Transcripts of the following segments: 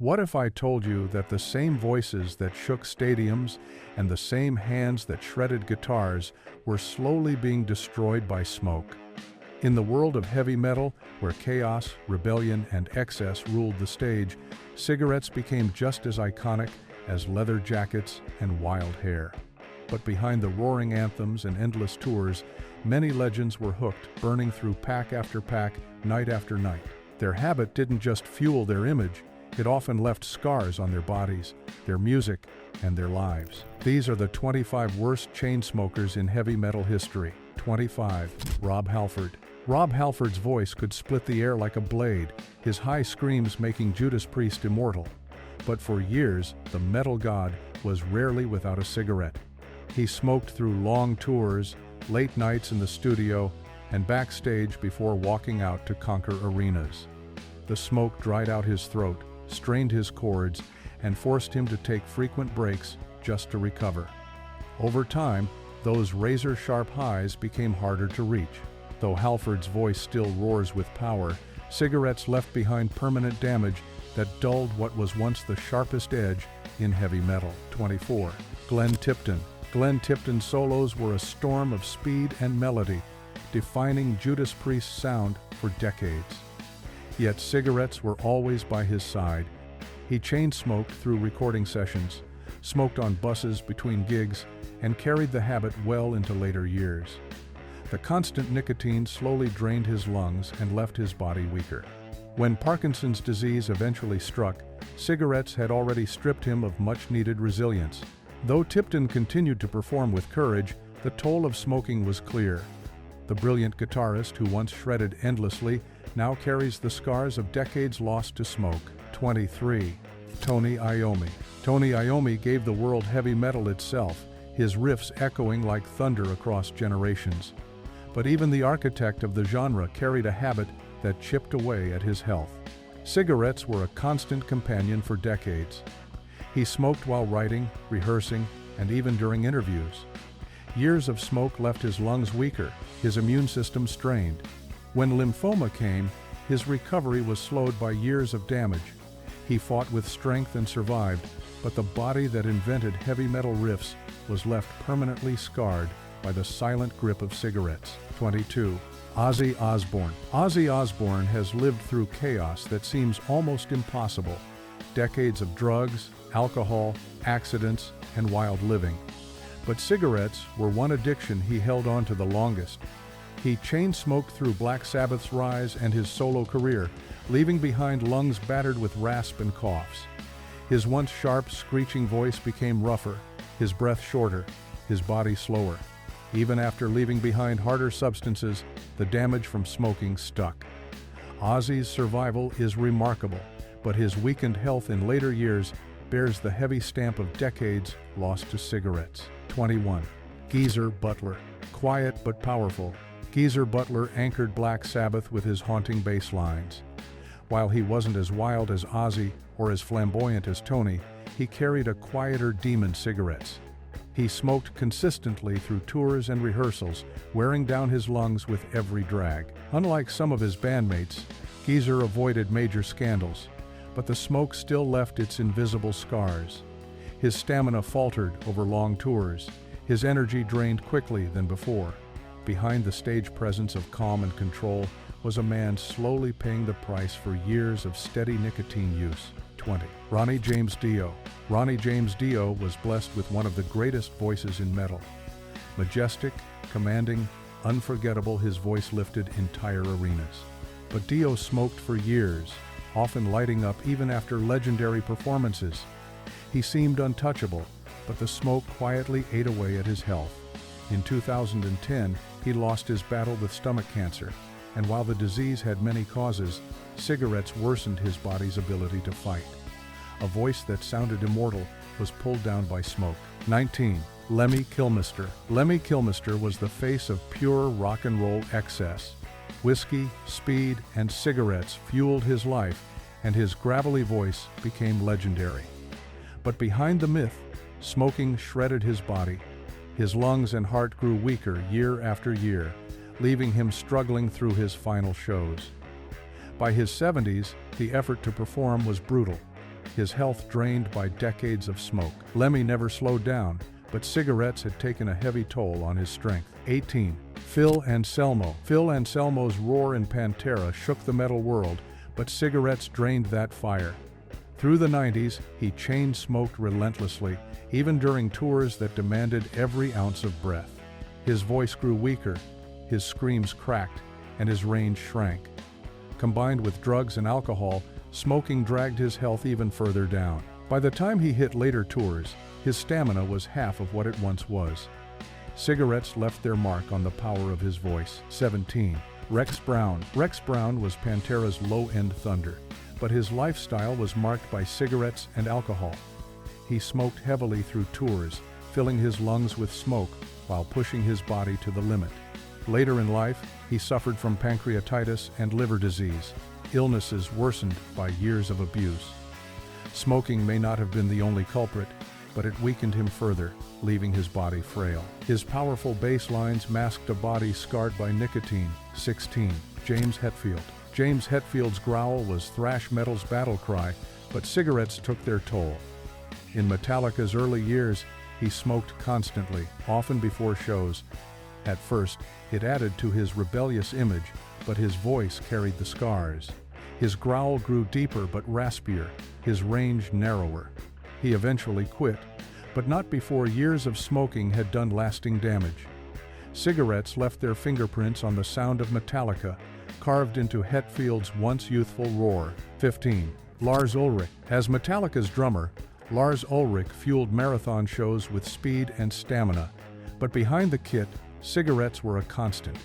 What if I told you that the same voices that shook stadiums and the same hands that shredded guitars were slowly being destroyed by smoke? In the world of heavy metal, where chaos, rebellion, and excess ruled the stage, cigarettes became just as iconic as leather jackets and wild hair. But behind the roaring anthems and endless tours, many legends were hooked, burning through pack after pack, night after night. Their habit didn't just fuel their image, it often left scars on their bodies, their music, and their lives. These are the 25 worst chain smokers in heavy metal history. 25. Rob Halford. Rob Halford's voice could split the air like a blade, his high screams making Judas Priest immortal. But for years, the metal god was rarely without a cigarette. He smoked through long tours, late nights in the studio, and backstage before walking out to conquer arenas. The smoke dried out his throat, strained his cords, and forced him to take frequent breaks just to recover. Over time, those razor-sharp highs became harder to reach. Though Halford's voice still roars with power, cigarettes left behind permanent damage that dulled what was once the sharpest edge in heavy metal. 24. Glenn Tipton. Glenn Tipton's solos were a storm of speed and melody, defining Judas Priest's sound for decades. Yet cigarettes were always by his side. He chain-smoked through recording sessions, smoked on buses between gigs, and carried the habit well into later years. The constant nicotine slowly drained his lungs and left his body weaker. When Parkinson's disease eventually struck, cigarettes had already stripped him of much-needed resilience. Though Tipton continued to perform with courage, the toll of smoking was clear. The brilliant guitarist who once shredded endlessly now carries the scars of decades lost to smoke. 23. Tony Iommi. Tony Iommi gave the world heavy metal itself, his riffs echoing like thunder across generations. But even the architect of the genre carried a habit that chipped away at his health. Cigarettes were a constant companion for decades. He smoked while writing, rehearsing, and even during interviews. Years of smoke left his lungs weaker, his immune system strained. When lymphoma came, his recovery was slowed by years of damage. He fought with strength and survived, but the body that invented heavy metal riffs was left permanently scarred by the silent grip of cigarettes. 22. Ozzy Osbourne. Ozzy Osbourne has lived through chaos that seems almost impossible. Decades of drugs, alcohol, accidents, and wild living. But cigarettes were one addiction he held on to the longest. He chain-smoked through Black Sabbath's rise and his solo career, leaving behind lungs battered with rasp and coughs. His once sharp, screeching voice became rougher, his breath shorter, his body slower. Even after leaving behind harder substances, the damage from smoking stuck. Ozzy's survival is remarkable, but his weakened health in later years bears the heavy stamp of decades lost to cigarettes. 21. Geezer Butler. Quiet but powerful, Geezer Butler anchored Black Sabbath with his haunting bass lines. While he wasn't as wild as Ozzy or as flamboyant as Tony, he carried a quieter demon: cigarettes. He smoked consistently through tours and rehearsals, wearing down his lungs with every drag. Unlike some of his bandmates, Geezer avoided major scandals, but the smoke still left its invisible scars. His stamina faltered over long tours, his energy drained quickly than before. Behind the stage presence of calm and control was a man slowly paying the price for years of steady nicotine use. 20. Ronnie James Dio. Ronnie James Dio was blessed with one of the greatest voices in metal. Majestic, commanding, unforgettable, his voice lifted entire arenas. But Dio smoked for years, often lighting up even after legendary performances. He seemed untouchable, but the smoke quietly ate away at his health. In 2010, he lost his battle with stomach cancer, and while the disease had many causes, cigarettes worsened his body's ability to fight. A voice that sounded immortal was pulled down by smoke. 19. Lemmy Kilmister. Lemmy Kilmister was the face of pure rock and roll excess. Whiskey, speed, and cigarettes fueled his life, and his gravelly voice became legendary. But behind the myth, smoking shredded his body. His lungs and heart grew weaker year after year, leaving him struggling through his final shows. By his 70s, the effort to perform was brutal. his health drained by decades of smoke. Lemmy never slowed down, but cigarettes had taken a heavy toll on his strength. 18. Phil Anselmo. Phil Anselmo's roar in Pantera shook the metal world, but cigarettes drained that fire. Through the 90s, he chain-smoked relentlessly, even during tours that demanded every ounce of breath. His voice grew weaker, his screams cracked, and his range shrank. Combined with drugs and alcohol, smoking dragged his health even further down. By the time he hit later tours, his stamina was half of what it once was. Cigarettes left their mark on the power of his voice. 17. Rex Brown. Rex Brown was Pantera's low-end thunder, but his lifestyle was marked by cigarettes and alcohol. He smoked heavily through tours, filling his lungs with smoke while pushing his body to the limit. Later in life, he suffered from pancreatitis and liver disease, illnesses worsened by years of abuse. Smoking may not have been the only culprit, but it weakened him further, leaving his body frail. His powerful bass lines masked a body scarred by nicotine. 16. James Hetfield. James Hetfield's growl was thrash metal's battle cry, but cigarettes took their toll. In Metallica's early years, he smoked constantly, often before shows. At first, it added to his rebellious image, but his voice carried the scars. His growl grew deeper but raspier, his range narrower. He eventually quit, but not before years of smoking had done lasting damage. Cigarettes left their fingerprints on the sound of Metallica, carved into Hetfield's once youthful roar. 15. Lars Ulrich. As Metallica's drummer, Lars Ulrich fueled marathon shows with speed and stamina, but behind the kit, cigarettes were a constant.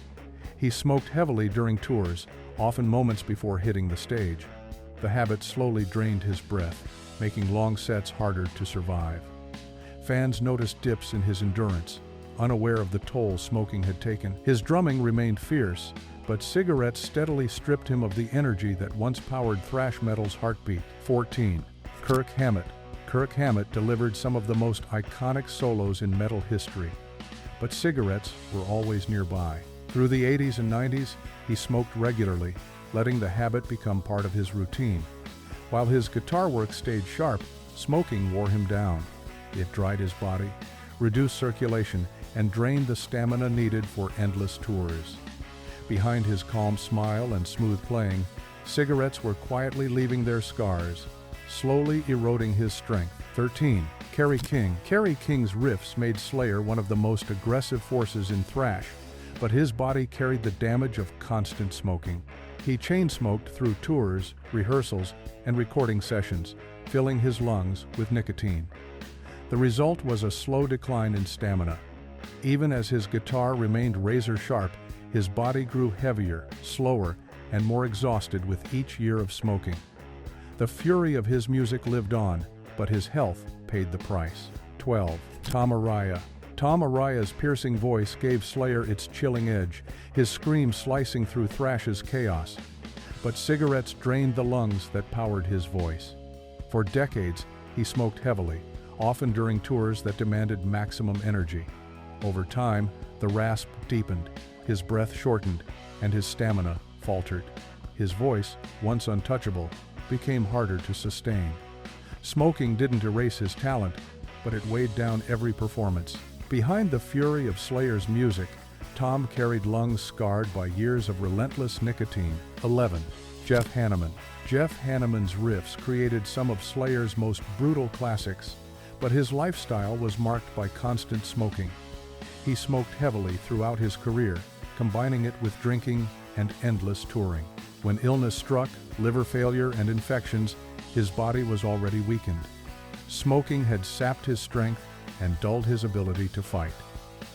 He smoked heavily during tours, often moments before hitting the stage. The habit slowly drained his breath, making long sets harder to survive. Fans noticed dips in his endurance, unaware of the toll smoking had taken. His drumming remained fierce, but cigarettes steadily stripped him of the energy that once powered thrash metal's heartbeat. 14. Kirk Hammett. Kirk Hammett delivered some of the most iconic solos in metal history, but cigarettes were always nearby. Through the 80s and 90s, he smoked regularly, letting the habit become part of his routine. While his guitar work stayed sharp, smoking wore him down. It dried his body, reduced circulation, and drained the stamina needed for endless tours. Behind his calm smile and smooth playing, cigarettes were quietly leaving their scars, slowly eroding his strength. 13. Kerry King. Kerry King's riffs made Slayer one of the most aggressive forces in thrash, but his body carried the damage of constant smoking. He chain-smoked through tours, rehearsals, and recording sessions, filling his lungs with nicotine. The result was a slow decline in stamina. Even as his guitar remained razor-sharp, his body grew heavier, slower, and more exhausted with each year of smoking. The fury of his music lived on, but his health paid the price. 12. Tom Araya. Tom Araya's piercing voice gave Slayer its chilling edge, his scream slicing through thrash's chaos. But cigarettes drained the lungs that powered his voice. For decades, he smoked heavily, often during tours that demanded maximum energy. Over time, the rasp deepened, his breath shortened, and his stamina faltered. His voice, once untouchable, became harder to sustain. Smoking didn't erase his talent, but it weighed down every performance. Behind the fury of Slayer's music, Tom carried lungs scarred by years of relentless nicotine. 11. Jeff Hanneman. Jeff Hanneman's riffs created some of Slayer's most brutal classics, but his lifestyle was marked by constant smoking. He smoked heavily throughout his career, combining it with drinking and endless touring. When illness struck, liver failure and infections, his body was already weakened. Smoking had sapped his strength and dulled his ability to fight.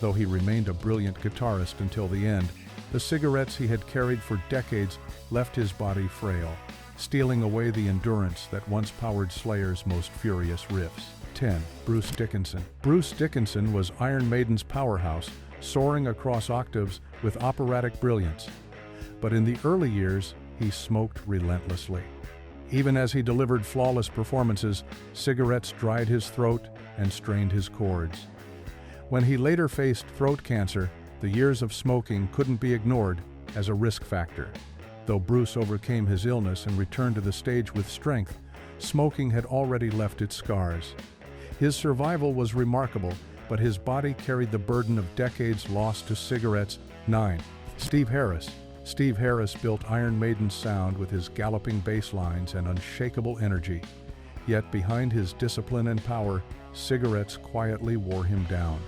Though he remained a brilliant guitarist until the end, the cigarettes he had carried for decades left his body frail, stealing away the endurance that once powered Slayer's most furious riffs. 10. Bruce Dickinson. Bruce Dickinson was Iron Maiden's powerhouse, soaring across octaves with operatic brilliance. But in the early years, he smoked relentlessly. Even as he delivered flawless performances, cigarettes dried his throat and strained his cords. When he later faced throat cancer, the years of smoking couldn't be ignored as a risk factor. Though Bruce overcame his illness and returned to the stage with strength, Smoking had already left its scars. His survival was remarkable, but his body carried the burden of decades lost to cigarettes. 9. Steve Harris. Steve Harris built Iron Maiden's sound with his galloping bass lines and unshakable energy. Yet behind his discipline and power, cigarettes quietly wore him down.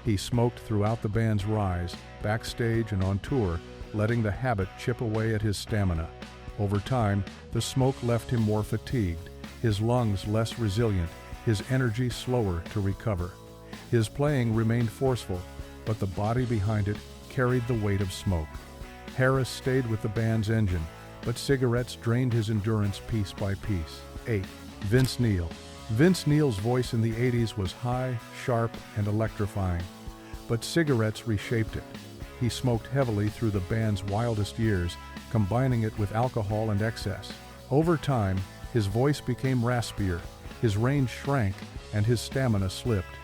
He smoked throughout the band's rise, backstage and on tour, letting the habit chip away at his stamina. Over time, the smoke left him more fatigued, his lungs less resilient, his energy slower to recover. His playing remained forceful, but the body behind it carried the weight of smoke. Harris stayed with the band's engine, but cigarettes drained his endurance piece by piece. 8. Vince Neil. Vince Neil's voice in the 80s was high, sharp, and electrifying, but cigarettes reshaped it. He smoked heavily through the band's wildest years, combining it with alcohol and excess. Over time, his voice became raspier, his range shrank, and his stamina slipped.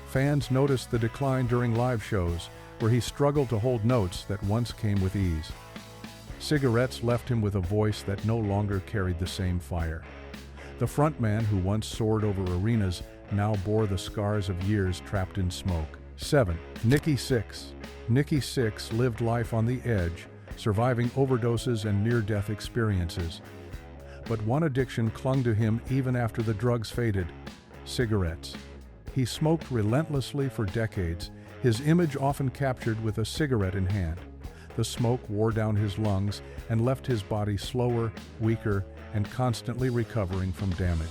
Fans noticed the decline during live shows, where he struggled to hold notes that once came with ease. Cigarettes left him with a voice that no longer carried the same fire. The frontman who once soared over arenas now bore the scars of years trapped in smoke. 7. Nikki Sixx. Nikki Sixx lived life on the edge, surviving overdoses and near-death experiences. But one addiction clung to him even after the drugs faded: cigarettes. He smoked relentlessly for decades, his image often captured with a cigarette in hand. The smoke wore down his lungs and left his body slower, weaker, and constantly recovering from damage.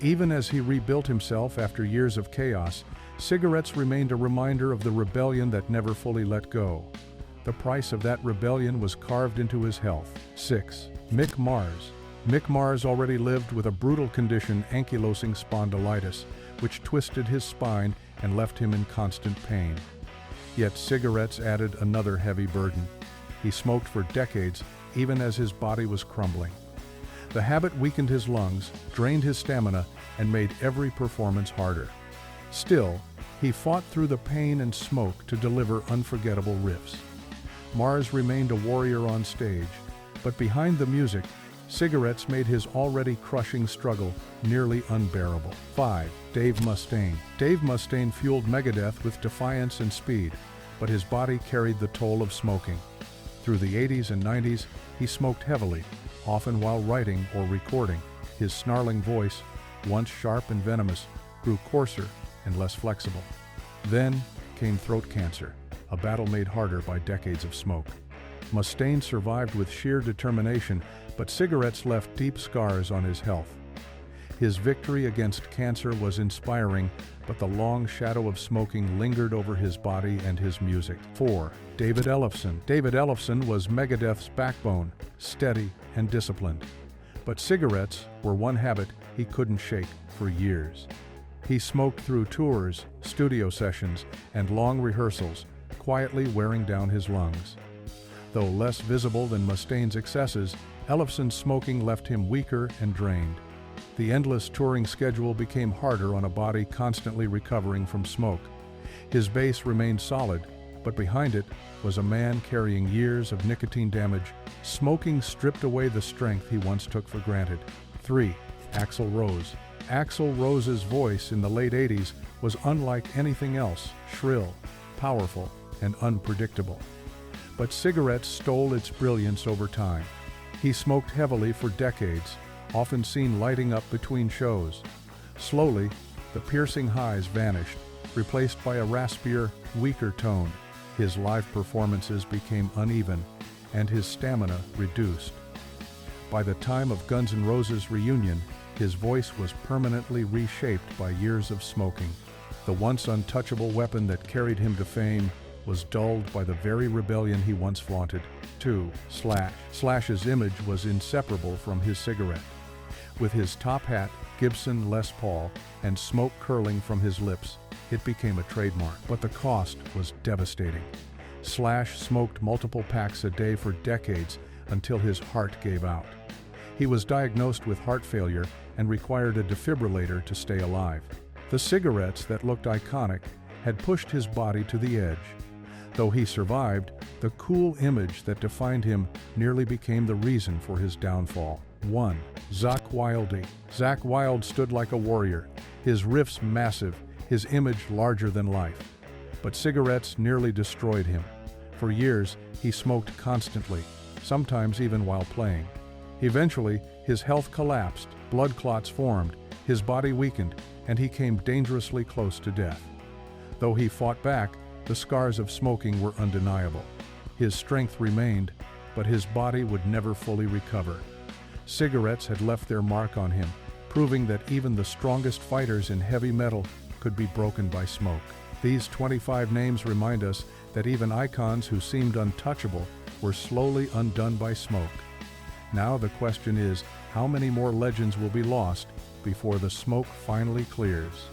Even as he rebuilt himself after years of chaos, cigarettes remained a reminder of the rebellion that never fully let go. The price of that rebellion was carved into his health. 6. Mick Mars. Mick Mars already lived with a brutal condition, ankylosing spondylitis, which twisted his spine and left him in constant pain. Yet cigarettes added another heavy burden. He smoked for decades, even as his body was crumbling. The habit weakened his lungs, drained his stamina, and made every performance harder. Still, he fought through the pain and smoke to deliver unforgettable riffs. Mars remained a warrior on stage, but behind the music, cigarettes made his already crushing struggle nearly unbearable. 5. Dave Mustaine. Dave Mustaine fueled Megadeth with defiance and speed, but his body carried the toll of smoking. Through the 80s and 90s, he smoked heavily, often while writing or recording. His snarling voice, once sharp and venomous, grew coarser and less flexible. Then came throat cancer, a battle made harder by decades of smoke. Mustaine survived with sheer determination, but cigarettes left deep scars on his health. His victory against cancer was inspiring, but the long shadow of smoking lingered over his body and his music. 4. David Ellefson. David Ellefson was Megadeth's backbone, steady and disciplined. But cigarettes were one habit he couldn't shake for years. He smoked through tours, studio sessions, and long rehearsals, quietly wearing down his lungs. Though less visible than Mustaine's excesses, Ellefson's smoking left him weaker and drained. The endless touring schedule became harder on a body constantly recovering from smoke. His base remained solid, but behind it was a man carrying years of nicotine damage. Smoking stripped away the strength he once took for granted. 3. Axl Rose. Axl Rose's voice in the late 80s was unlike anything else, shrill, powerful, and unpredictable. But cigarettes stole its brilliance over time. He smoked heavily for decades, often seen lighting up between shows. Slowly, the piercing highs vanished, replaced by a raspier, weaker tone. His live performances became uneven, and his stamina reduced. By the time of Guns N' Roses' reunion, his voice was permanently reshaped by years of smoking. The once untouchable weapon that carried him to fame was dulled by the very rebellion he once flaunted. 2. Slash. Slash's image was inseparable from his cigarette. With his top hat, Gibson Les Paul, and smoke curling from his lips, it became a trademark. But the cost was devastating. Slash smoked multiple packs a day for decades until his heart gave out. He was diagnosed with heart failure and required a defibrillator to stay alive. The cigarettes that looked iconic had pushed his body to the edge. Though he survived, the cool image that defined him nearly became the reason for his downfall. 1. Zakk Wylde. Zakk Wylde stood like a warrior, his riffs massive, his image larger than life. But cigarettes nearly destroyed him. For years, he smoked constantly, sometimes even while playing. Eventually, his health collapsed, blood clots formed, his body weakened, and he came dangerously close to death. Though he fought back, the scars of smoking were undeniable. His strength remained, but his body would never fully recover. Cigarettes had left their mark on him, proving that even the strongest fighters in heavy metal could be broken by smoke. These 25 names remind us that even icons who seemed untouchable were slowly undone by smoke. Now the question is, how many more legends will be lost before the smoke finally clears?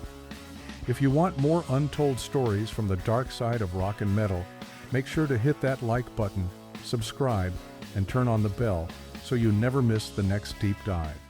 If you want more untold stories from the dark side of rock and metal, make sure to hit that like button, subscribe, and turn on the bell so you never miss the next deep dive.